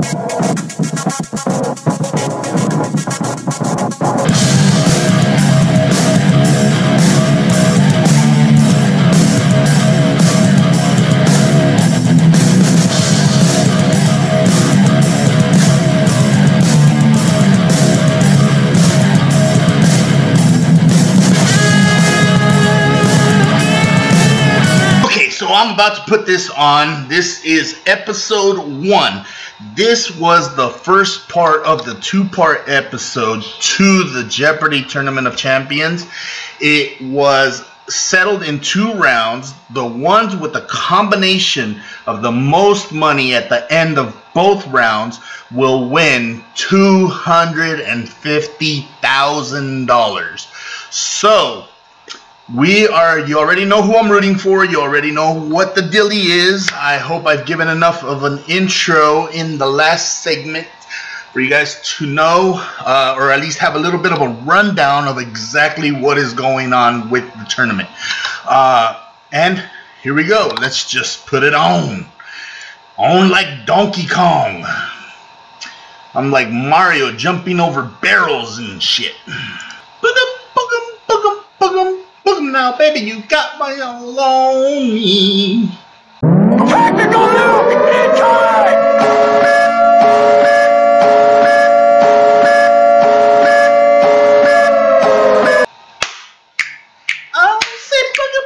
So I'm about to put this on. This is episode 1. This was the first part of the 2-part episode to the Jeopardy Tournament of Champions. It was settled in 2 rounds. The ones with the combination of the most money at the end of both rounds will win $250,000. So you already know who I'm rooting for. You already know what the dilly is. I hope I've given enough of an intro in the last segment for you guys to know, or at least have a little bit of a rundown of exactly what is going on with the tournament. And here we go. Let's just put it on. On like Donkey Kong. I'm like Mario jumping over barrels and shit. Now, baby, you got my all on me. Practical look in time. I'll say booga,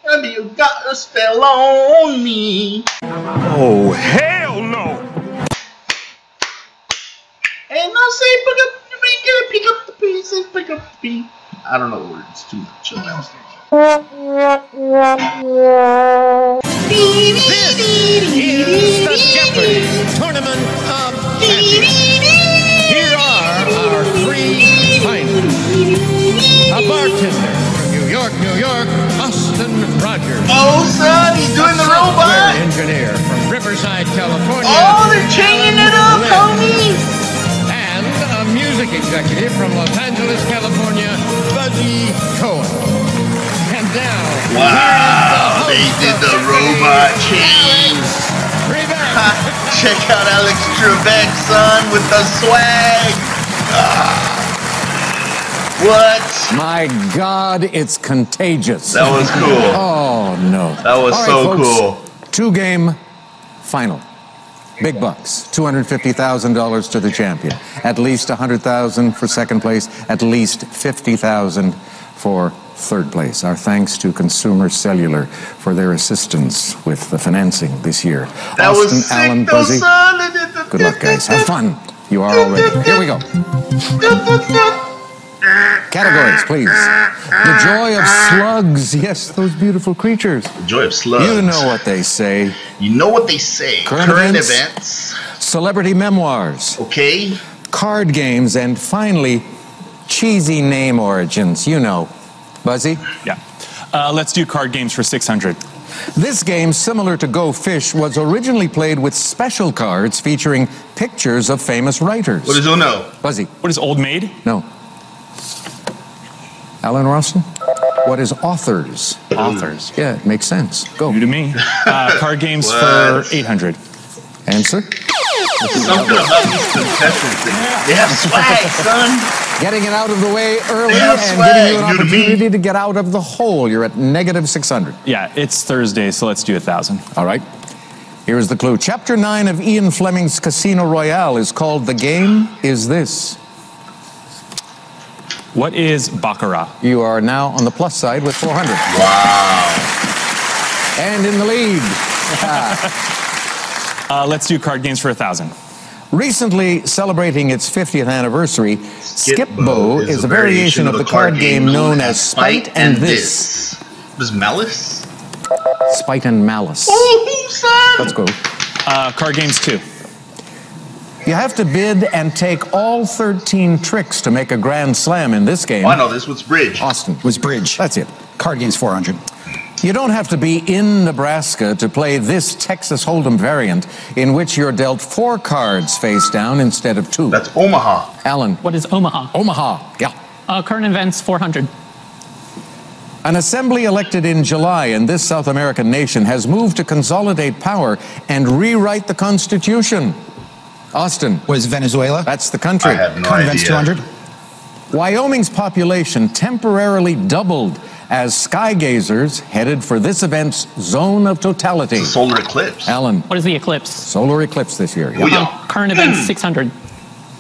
baby, you got a spell on me. Oh, hell no. And I'll say booga, pick up the pieces, pick up the pieces. I don't know the words too much. This is the Jeopardy Tournament of Champions. Here are our 3 finalists. A bartender from New York, Austin Rogers. Oh, son, he's doing the robot. An engineer from Riverside, California. Oh, they're changing it up, homie. Music executive from Los Angeles, California, Buzzy Cohen. And now, wow, they did the robot change. Check out Alex Trebek, son, with the swag. What? My God, it's contagious. That was cool. Oh, no. That was so cool. 2-game final. Big bucks, $250,000 to the champion. At least $100,000 for second place. At least $50,000 for third place. Our thanks to Consumer Cellular for their assistance with the financing this year. That Austin, was sick, Allen, Buzzy. Good luck, guys. Have fun. You are all ready. Here we go. Categories, please. The joy of slugs. Yes, those beautiful creatures. The joy of slugs. You know what they say. You know what they say. Current events. Celebrity memoirs. Okay. Card games. And finally, cheesy name origins. You know. Buzzy? Yeah. Let's do card games for 600. This game, similar to Go Fish, was originally played with special cards featuring pictures of famous writers. What is Uno? Buzzy. What is Old Maid? No. Alan Roston? What is authors? Authors. Yeah, it makes sense. Go. You to me. Card games for 800. Answer? Something about these contestants. They have swag, son. Getting it out of the way early They have and swag. giving you an opportunity to get out of the hole. You're at negative 600. Yeah, it's Thursday, so let's do 1,000. All right. Here's the clue. Chapter 9 of Ian Fleming's Casino Royale is called The Game Is This. What is Baccarat? You are now on the plus side with 400. Wow. And in the lead. Let's do card games for 1,000. Recently celebrating its 50th anniversary, Skip-Bo is a variation of the card game known as Spite and This. What is Malice? Spite and Malice. Oh, son. Let's go. Card games 2. You have to bid and take all 13 tricks to make a grand slam in this game. Oh, I know this was Bridge. Austin. Was Bridge. That's it. Card game's 400. You don't have to be in Nebraska to play this Texas Hold'em variant in which you're dealt 4 cards face down instead of 2. That's Omaha. Alan. What is Omaha? Omaha. Yeah. Current events, 400. An assembly elected in July in this South American nation has moved to consolidate power and rewrite the Constitution. Austin. Was Venezuela? That's the country. I have no Current events idea. 200. Wyoming's population temporarily doubled as skygazers headed for this event's zone of totality. It's a solar eclipse. Alan. What is the eclipse? Solar eclipse this year. Booyah. Current events 600.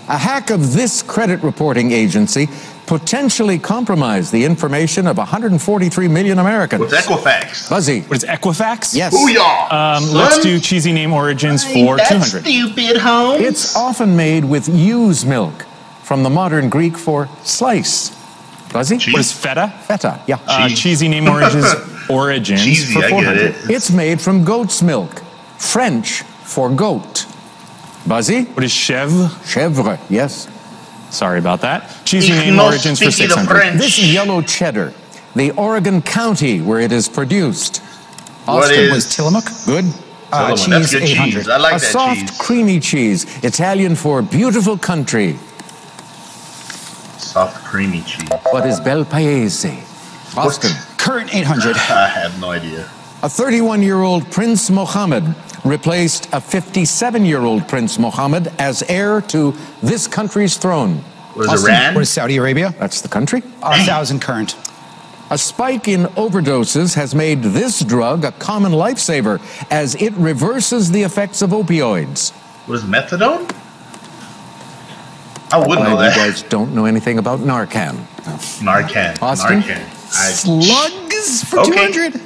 A hack of this credit reporting agency potentially compromised the information of 143 million Americans. What's Equifax? Buzzy. What is Equifax? Yes. Booyah! Let's do cheesy name origins for 200. Stupid, Holmes. It's often made with ewe's milk, from the modern Greek for slice. Buzzy? Cheese. What is feta? Feta, yeah. Cheese. Cheesy name origins Cheesy, for I get 400. it. It's made from goat's milk, French for goat. Buzzy? What is chèvre? Chèvre, yes. Sorry about that. Cheesy Ich name no origins for speak the 600. French. This yellow cheddar, the Oregon county where it is produced. What Austin is- Was Tillamook? good. That's Cheese good 800. cheese. I like A that soft, cheese. creamy cheese, Italian for beautiful country. Soft, creamy cheese. What is Bel Paese? Austin. Current 800. I have no idea. A 31-year-old Prince Mohammed replaced a 57-year-old Prince Mohammed as heir to this country's throne. What is Austin. Iran? What is Saudi Arabia? That's the country. 1,000 current. A spike in overdoses has made this drug a common lifesaver as it reverses the effects of opioids. What is methadone? I wouldn't Why know you that. guys don't know anything about Narcan. Narcan. Austin? Narcan. Slugs for Okay. 200.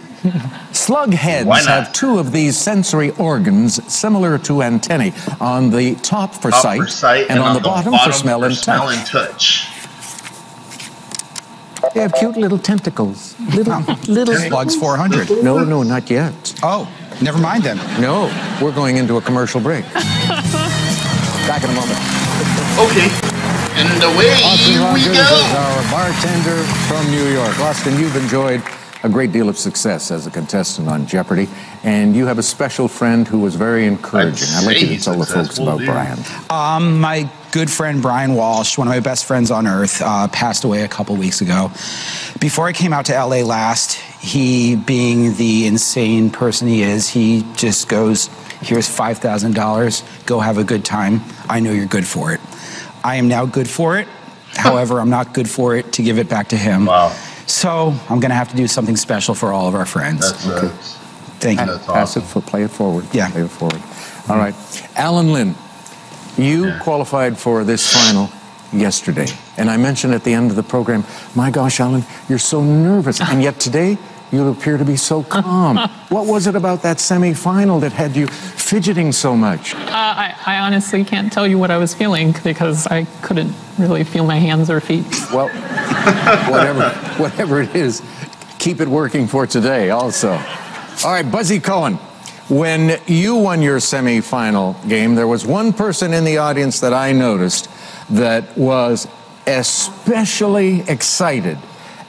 Slug heads Why not? have two of these sensory organs similar to antennae. On the top for Top sight, for sight, and on the bottom for smell and smell touch. and touch. They have cute little tentacles. Little Slugs 400. No, no, not yet. Oh, never mind then. No, we're going into a commercial break. Back in a moment. Okay. And away Austin we Rogers is go. our bartender from New York. Austin, you've enjoyed a great deal of success as a contestant on Jeopardy, and you have a special friend who was very encouraging. I'd like you to tell the folks Successful, about dude. Brian. My good friend Brian Walsh, one of my best friends on earth, passed away a couple weeks ago. Before I came out to LA last, he, being the insane person he is, he just goes, here's $5,000, go have a good time. I know you're good for it. I am now good for it. However, I'm not good for it to give it back to him. Wow. So I'm going to have to do something special for all of our friends. That's Thank you. That's Pass it, awesome. play it forward. Yeah. Play it forward. All right. Alan Lynn, you qualified for this final yesterday. And I mentioned at the end of the program, my gosh, Alan, you're so nervous. And yet today, you appear to be so calm. What was it about that semifinal that had you fidgeting so much? I honestly can't tell you what I was feeling because I couldn't really feel my hands or feet. Well, whatever it is, keep it working for today also. All right, Buzzy Cohen, when you won your semifinal game, there was one person in the audience that I noticed that was especially excited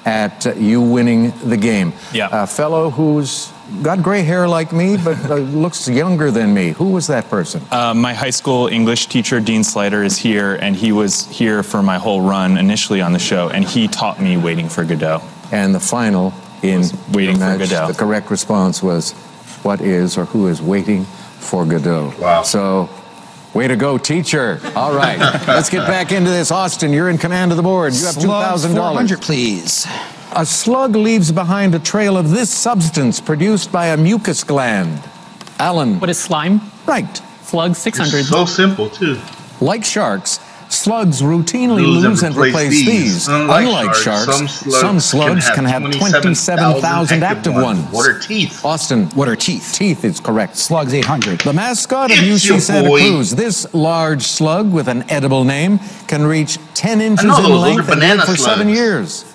at you winning the game. Yeah. A fellow who's got gray hair like me, but looks younger than me. Who was that person? My high school English teacher, Dean Slider, is here, and he was here for my whole run initially on the show, and he taught me Waiting for Godot. And the final in Waiting for match, Godot. the correct response was, what is or who is waiting for Godot? Wow. So, way to go, teacher. All right, let's get back into this. Austin, you're in command of the board. You have Slugs $2,000. 400, please. A slug leaves behind a trail of this substance produced by a mucus gland. Alan. What is slime? Right. Slug 600. It's so simple, too. Like sharks, slugs routinely Lose lose and and replace replace these. these. Unlike sharks, sharks, some slugs can have 27,000 active ones. What are teeth? Austin. What are teeth? Teeth is correct. Slugs 800. The mascot of It's your UC Santa boy. Cruz, this large slug with an edible name, can reach 10 inches know in those are length and banana live for 7 slugs. years.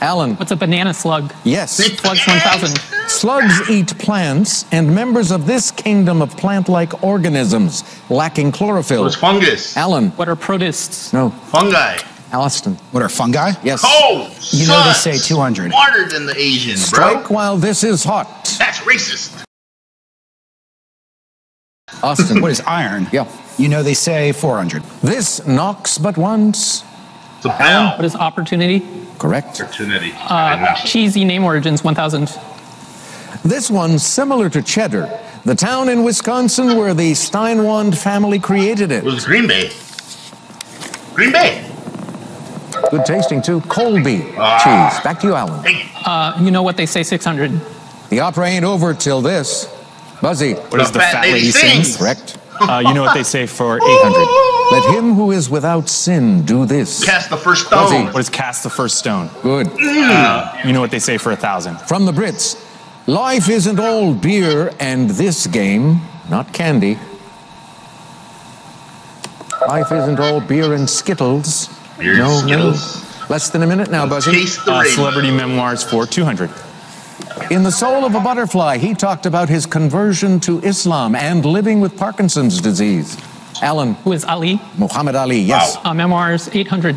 Alan. What's a banana slug? Yes. Slugs 1000. Slugs eat plants and members of this kingdom of plant-like organisms lacking chlorophyll. What's fungus? Alan. What are protists? No. Fungi. Alston. What are fungi? Yes. Oh, You know they sus. say 200. Smarter than the Asians, Strike bro. while this is hot. That's racist. Austin. What is iron? Yeah. You know they say 400. This knocks but once. It's a pound. What is opportunity? Correct. Opportunity. Cheesy name origins, 1,000. This one's similar to Cheddar, the town in Wisconsin where the Steinwand family created it. It was Green Bay. Green Bay. Good tasting, too. Colby cheese. Back to you, Alan. Dang it. You know what they say, 600. The opera ain't over till this. Buzzy. What does the fat lady sings? Correct. You know what they say for 800? Let him who is without sin do this. Cast the first Buzzy. stone. What is cast the first stone? Good. You know what they say for 1,000? From the Brits. Life isn't all beer and this game, not candy. Life isn't all beer and Skittles. Beer and Skittles. Less than a minute now, Buzzy. Taste the rainbow. Celebrity memoirs for 200. In The Soul of a Butterfly, he talked about his conversion to Islam and living with Parkinson's disease. Alan. Who is Ali? Muhammad Ali, yes. Wow. Memoirs, 800.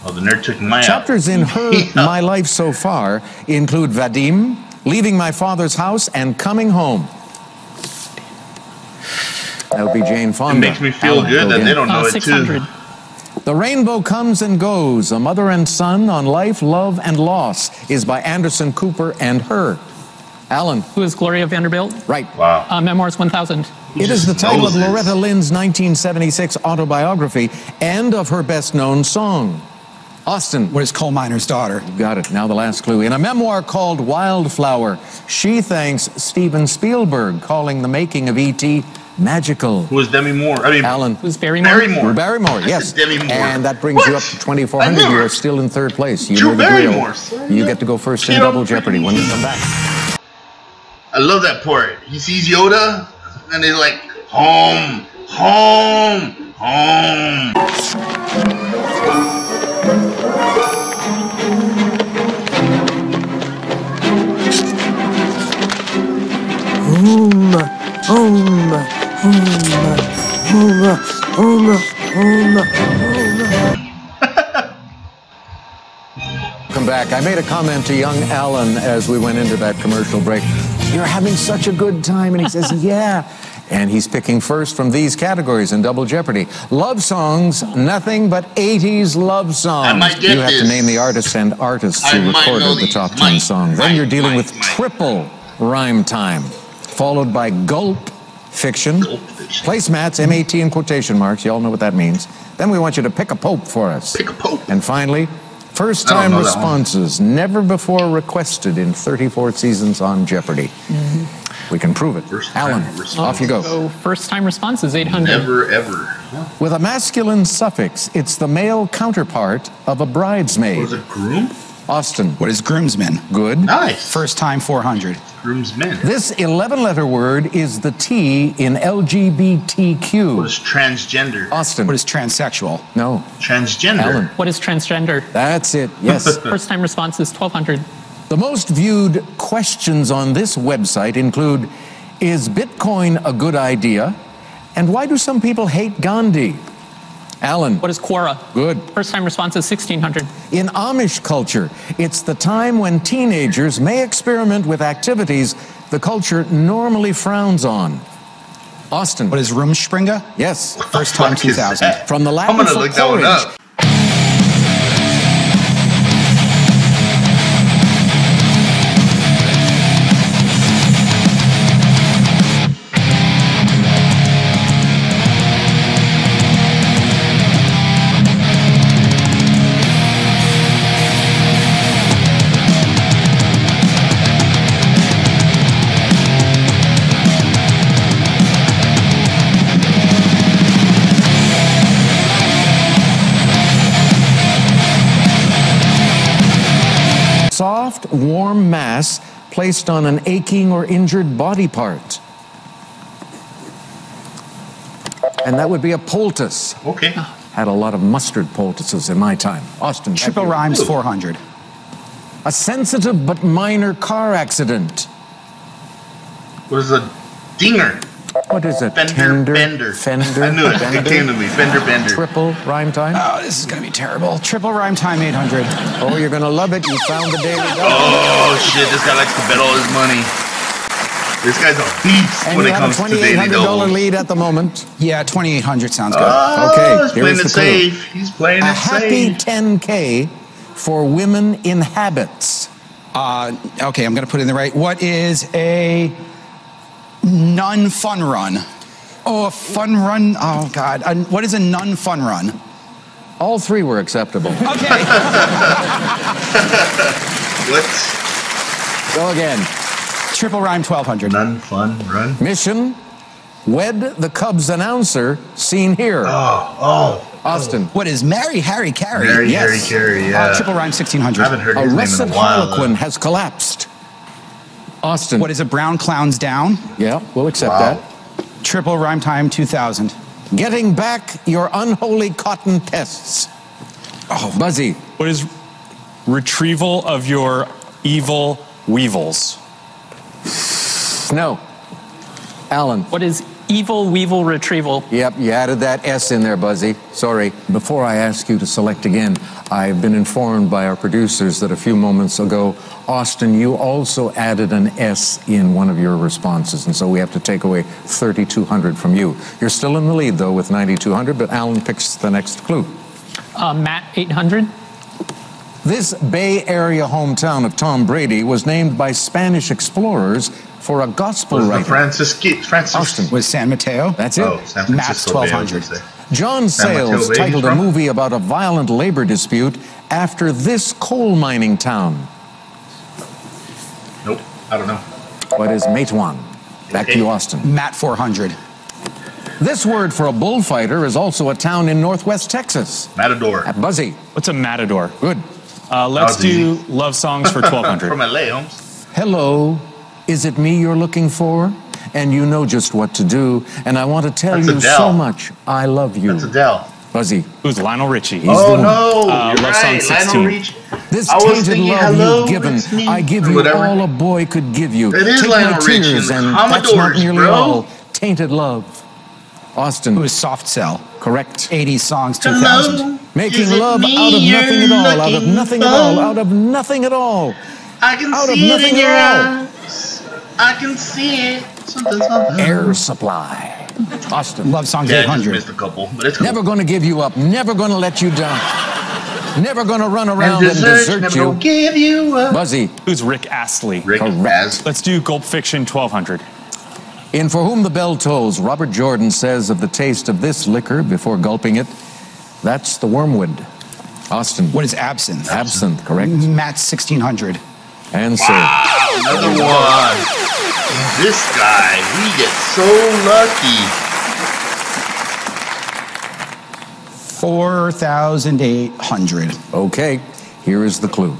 Oh, the nerd took my Chapters in her Yeah. My Life So Far include Vadim, Leaving My Father's House, and Coming Home. That would be Jane It Fonda. makes me feel Alan, good go that again. they don't know it 600. too. The Rainbow Comes and Goes, A Mother and Son on Life, Love, and Loss is by Anderson Cooper and her. Alan. Who is Gloria Vanderbilt? Right. Wow. Memoirs, 1,000. It is the title of knows this? Loretta Lynn's 1976 autobiography and of her best-known song. Austin. What is Coal Miner's Daughter? Got it. Now the last clue. In a memoir called Wildflower, she thanks Steven Spielberg, calling the making of E.T. magical. Who is Demi Moore? I mean, Alan. Who's Barrymore? Barrymore. Barrymore, I yes. said Demi Moore. And that brings What? you up to I 2,400. knew You her. are still in third place. You Drew know the drill. Barrymore, son. You get to go first in She Double don't Jeopardy when we come back. I love that part. He sees Yoda, and he's like, home, home, home. Come back. I made a comment to young Alan as we went into that commercial break. You're having such a good time. And he says, yeah. And he's picking first from these categories in Double Jeopardy. Love songs, nothing but 80s love songs. I might get You have to this. name the artists and artists I who might know recorded the these. top 10 Might, songs. Then might, you're dealing might, with might. triple rhyme time, followed by gulp fiction. Gulp fiction. Placemats, M-A-T in quotation marks. You all know what that means. Then we want you to pick a pope for us. Pick a pope. And finally, I first-time don't know that one. responses, never before requested in 34 seasons on Jeopardy. We can prove it. First-time Alan, response. off you go. So first-time responses, 800. Never, ever. With a masculine suffix, it's the male counterpart of a bridesmaid. Was it groom? Austin, What is groomsman? good. Nice. First time 400. Groomsmen. This 11-letter word is the T in What LGBTQ. is transgender? Austin, What is transsexual? no. Transgender. Alan, What is transgender? that's it, yes. First-time responses, 1,200. The most viewed questions on this website include, is Bitcoin a good idea? And why do some people hate Gandhi? Alan, What is Quora? good. First-time responses, 1,600. In Amish culture, it's the time when teenagers may experiment with activities the culture normally frowns on. Austin, What is Rumspringa? yes. First time Fuck is 2000. that? From the I'm Latin gonna for look that one porridge. up. Soft, warm mass placed on an aching or injured body part. And that would be a poultice. Okay. Had a lot of mustard poultices in my time. Austin, back Triple to you. rhymes 400. A sensitive but minor car accident. What is a dinger? What is it? Fender Tender, bender. Fender, I knew it. It bender? came to me. Fender bender. Triple rhyme time. Oh, this is going to be terrible. Triple rhyme time 800. Oh, you're going to love it. You found the daily double. Oh shit! This guy likes to bet all his money. This guy's a beast And when you it have a comes to daily $2,800 doubles. lead at the moment. Yeah, 2,800 sounds good. Oh, Okay, he's here playing is it the clue. safe. He's playing A it happy safe. 10K for women in habits? Okay, I'm going to put it in the right. What is a nun fun run? Oh, a fun run. Oh, God. What is a nun fun run? All three were acceptable. Okay. What? Go again. Triple rhyme 1200. None fun run. Mission, wed the Cubs announcer seen here. Austin. What is Mary Harry Carey? Mary Yes. Harry Carey, yeah. Triple rhyme 1600. I haven't heard A his name russet in a while. harlequin has collapsed. Austin. What is a brown clown's down? Yeah, we'll accept Wow. that. Triple rhyme time 2000. Getting back your unholy cotton pests. Oh, Buzzy. What is retrieval of your evil weevils? No. Alan. What is evil weevil retrieval? Yep, you added that S in there, Buzzy. Sorry. Before I ask you to select again, I've been informed by our producers that a few moments ago, Austin, you also added an S in one of your responses, and so we have to take away 3,200 from you. You're still in the lead, though, with 9,200, but Alan picks the next clue. Matt 800. This Bay Area hometown of Tom Brady was named by Spanish explorers for a gospel Was the writer. Francis. Austin. Was San Mateo? That's it. Oh, San Matt's Francisco Bay, I 1200. would say. John San Mateo Sayles Bay, titled a from? movie about a violent labor dispute after this coal mining town. Nope, I don't know. What is Matewan? Back to you, Austin. Matt 400. This word for a bullfighter is also a town in northwest Texas. Matador. Buzzy. What's a matador? Good. Let's was easy. do love songs for 1200. From LA, Holmes. Hello. Is it me you're looking for? And you know just what to do. And I want to tell That's you Adele. so much. I love you. That's Adele. Buzzy. Who's Lionel Richie? He's the Oh, one. no. You're Love Song right. 16. Lionel Richie. This I was tainted thinking, love hello, you've given, it's me. I give you Whatever. all a boy could give you. It is Take Lionel my Richie tears, and and the that's not Commodores, nearly bro. all. Tainted love. Austin. Who is Soft Cell? Correct. 80 songs 2000. Hello. Making Is it love me out of you're nothing at all. Out of looking nothing at all. for? Out of nothing at all. I can out of see it nothing in your at all. eyes. I can see it. Something. Air supply. Austin. Love songs Yeah, I just 800. missed a couple, but it's cool. Never going to give you up. Never going to let you down. Never going to run And around and desert never you. gonna give you up. Buzzy. Who's Rick Astley? Rick Correct. Astley. Let's do Gulp Fiction 1200. In For Whom the Bell Tolls, Robert Jordan says of the taste of this liquor before gulping it, that's the wormwood. Austin. What is absinthe? Absinthe, correct. Matt's 1600. Answer. Wow, another one. This guy, he gets so lucky. 4,800. Okay, here is the clue.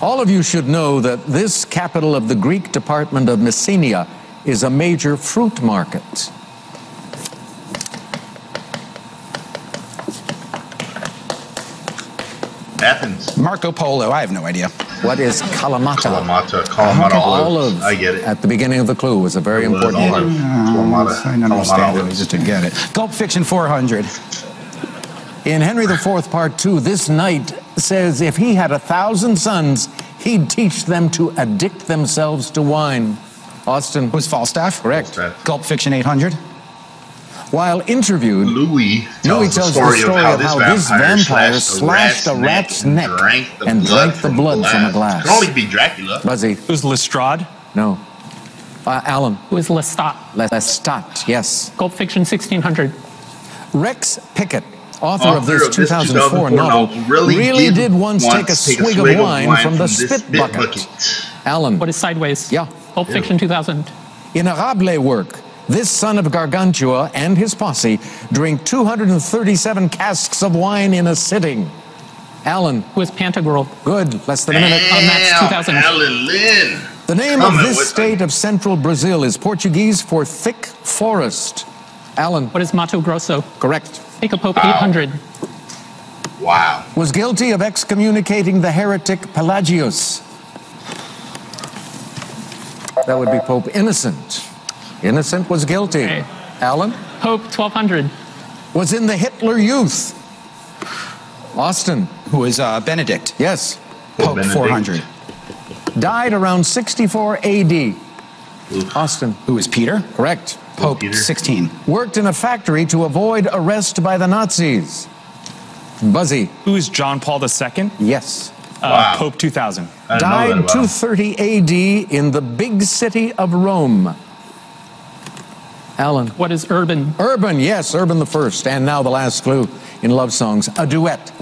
All of you should know that this capital of the Greek department of Messenia is a major fruit market. Athens. Marco Polo. I have no idea. What is Kalamata? Kalamata Olive olives. I get it. at the beginning of the clue was a very It was important olive. word. Kalamata. I don't understand Kalamata it. olives. Just to get it. Gulp Fiction 400. In Henry IV, Part 2, this knight says if he had 1,000 sons, he'd teach them to addict themselves to wine. Austin. Was Falstaff? Correct. Falstaff. Gulp Fiction 800. While interviewed, Louis tells tells the story of how this this vampire slashed a rat's neck and drank the blood from a glass. Can only be Dracula. Buzzy. Who's Lestrade? No. Alan. Who is Lestat? Lestat, yes. Gulp Fiction 1600. Rex Pickett, author of this 2004 2004 novel, really did once once take a swig of wine from the this spit bucket. Alan. What is Sideways? Yeah. Gulp Fiction 2000. In a Rabelais work, this son of Gargantua and his posse drink 237 casks of wine in a sitting. Alan. Who is Pantagruel? Good. Less than a minute. Max 2000. Alan Lynn. The name Coming of this with state of central Brazil is Portuguese for thick forest. Alan. What is Mato Grosso? Correct. Take a Pope 800. Wow. Was guilty of excommunicating the heretic Pelagius. That would be Pope Innocent. Innocent was guilty. Okay. Alan. Pope 1200. Was in the Hitler Youth. Austin. Who is Benedict? Yes. Pope Benedict. 400. Died around 64 AD. Austin. Who is Peter? Buzzy. Who is John Paul II? Yes. Wow. Pope 2000. I didn't know that Died about him. 230 A.D. in the big city of Rome. Alan. What is urban? Urban, yes, Urban the First. And now the last clue in love songs, a duet.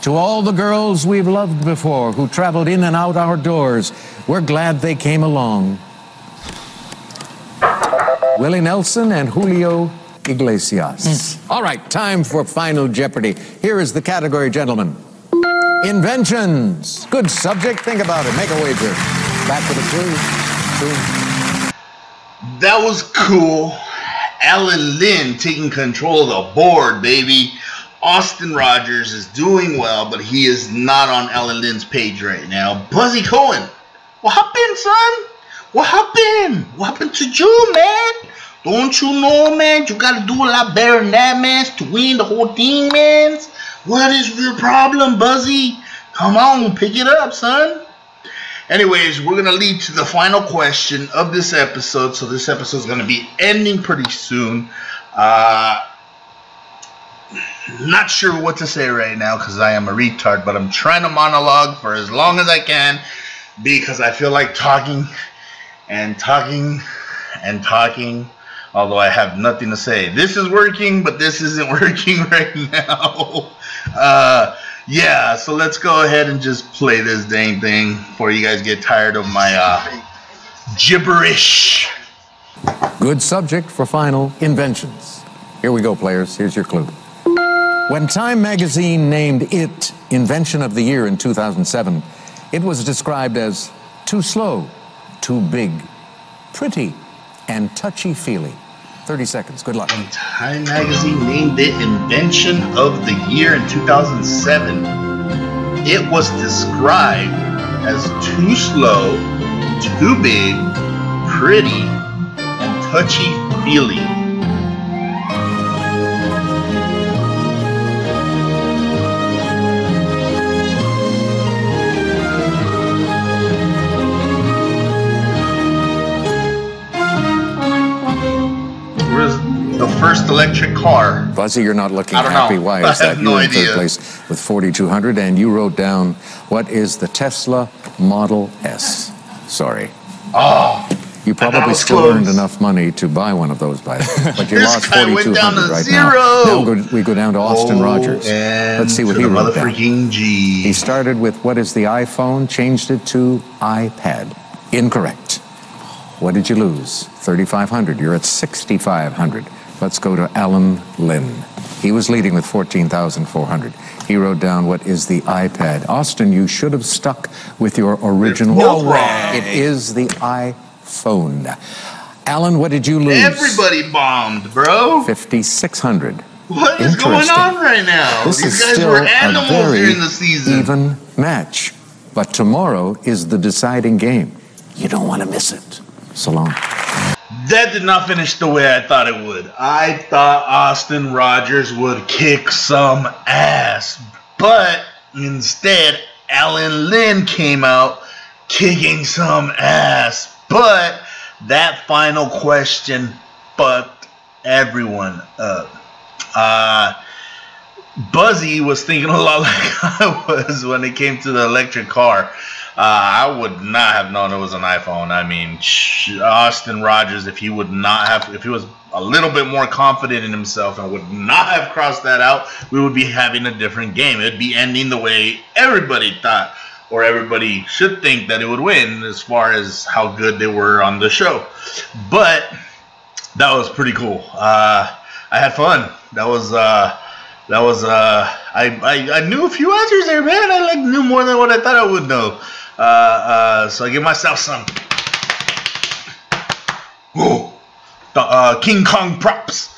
To all the girls we've loved before who traveled in and out our doors, we're glad they came along. Willie Nelson and Julio Iglesias. All right, time for Final Jeopardy. Here is the category, gentlemen. Inventions. Good subject. Think about it. Make a wager. Back with a clue. That was cool. Alan Lynn taking control of the board, baby. Austin Rogers is doing well, but he is not on Alan Lynn's page right now. Buzzy Cohen. What happened, son? What happened? What happened to you, man? Don't you know, man? You gotta do a lot better than that, man, to win the whole thing, man. What is your problem, Buzzy? Come on, pick it up, son. Anyways, we're gonna lead to the final question of this episode. So this episode is gonna be ending pretty soon. Not sure what to say right now because I am a retard, but I'm trying to monologue for as long as I can because I feel like talking and talking and talking, although I have nothing to say. This is working, but this isn't working right now. Yeah, so let's go ahead and just play this dang thing before you guys get tired of my gibberish. Good subject for final inventions. Here we go, players. Here's your clue. When Time magazine named it Invention of the Year in 2007, it was described as too slow, too big, pretty, and touchy-feely. 30 seconds. Good luck. Time magazine named it Invention of the Year in 2007. It was described as too slow, too big, pretty, and touchy-feely. The first electric car. Buzzy, you're not looking I don't happy. know. Why I is that? have no You're in idea. third place with 4,200, and you wrote down, what is the Tesla Model S? Sorry. Oh, You probably was still close. earned enough money to buy one of those, by the way. But you This lost guy went down 4,200 to right zero. now. Now we go down to Austin Rogers. Let's see what he wrote down. Motherfucking G. He started with, what is the iPhone? Changed it to iPad. Incorrect. What did you lose? 3,500. You're at 6,500. Let's go to Alan Lynn. He was leading with 14,400. He wrote down, what is the iPad? Austin, you should have stuck with your original. No way. It is the iPhone. Alan, what did you lose? Everybody bombed, bro. 5,600. What is going Interesting. on right now? This These is guys still were a animals very during the season. even match. But tomorrow is the deciding game. You don't want to miss it. So long. That did not finish the way I thought it would. I thought Austin Rogers would kick some ass. But instead, Alan Lynn came out kicking some ass. But that final question fucked everyone up. Buzzy was thinking a lot like I was when it came to the electric car. I would not have known it was an iPhone. I mean, Austin Rogers, if he was a little bit more confident in himself and would not have crossed that out, we would be having a different game. It would be ending the way everybody thought, or everybody should think that it would win, as far as how good they were on the show. But that was pretty cool. I had fun. I knew a few answers there, man. I knew more than what I thought I would know. So I give myself some King Kong props.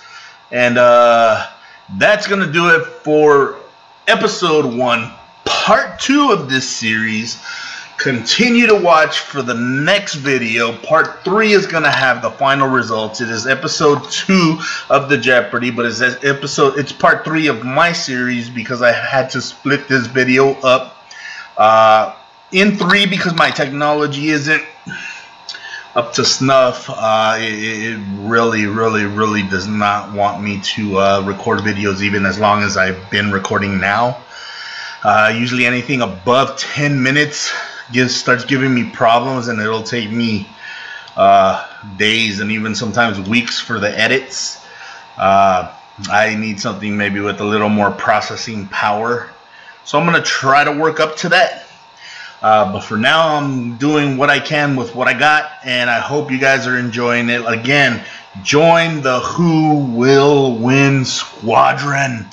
And that's going to do it for episode 1, part 2 of this series. Continue to watch for the next video. Part 3 is going to have the final results. It is episode 2 of the Jeopardy, but it's part 3 of my series because I had to split this video up in 3 because my technology isn't up to snuff. It really does not want me to record videos even as long as I've been recording now. Usually anything above 10 minutes starts giving me problems, and it'll take me days and even sometimes weeks for the edits. I need something maybe with a little more processing power, so I'm gonna try to work up to that. But for now, I'm doing what I can with what I got, and I hope you guys are enjoying it. Again, join the Who Will Win Squadron.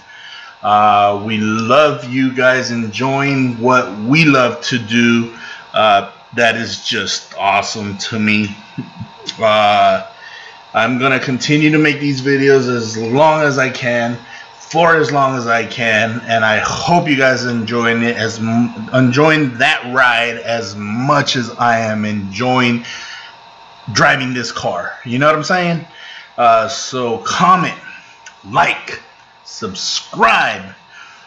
We love you guys enjoying what we love to do. That is just awesome to me. I'm gonna continue to make these videos as long as I can, for as long as I can, and I hope you guys are enjoying it, enjoying that ride as much as I am enjoying driving this car. You know what I'm saying? So comment, like, subscribe,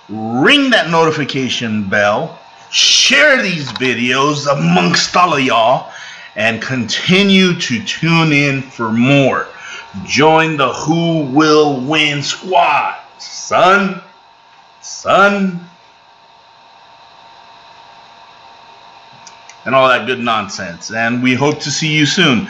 ring that notification bell, share these videos amongst all of y'all, and continue to tune in for more. Join the Who Will Win Squad, son, and all that good nonsense. And we hope to see you soon.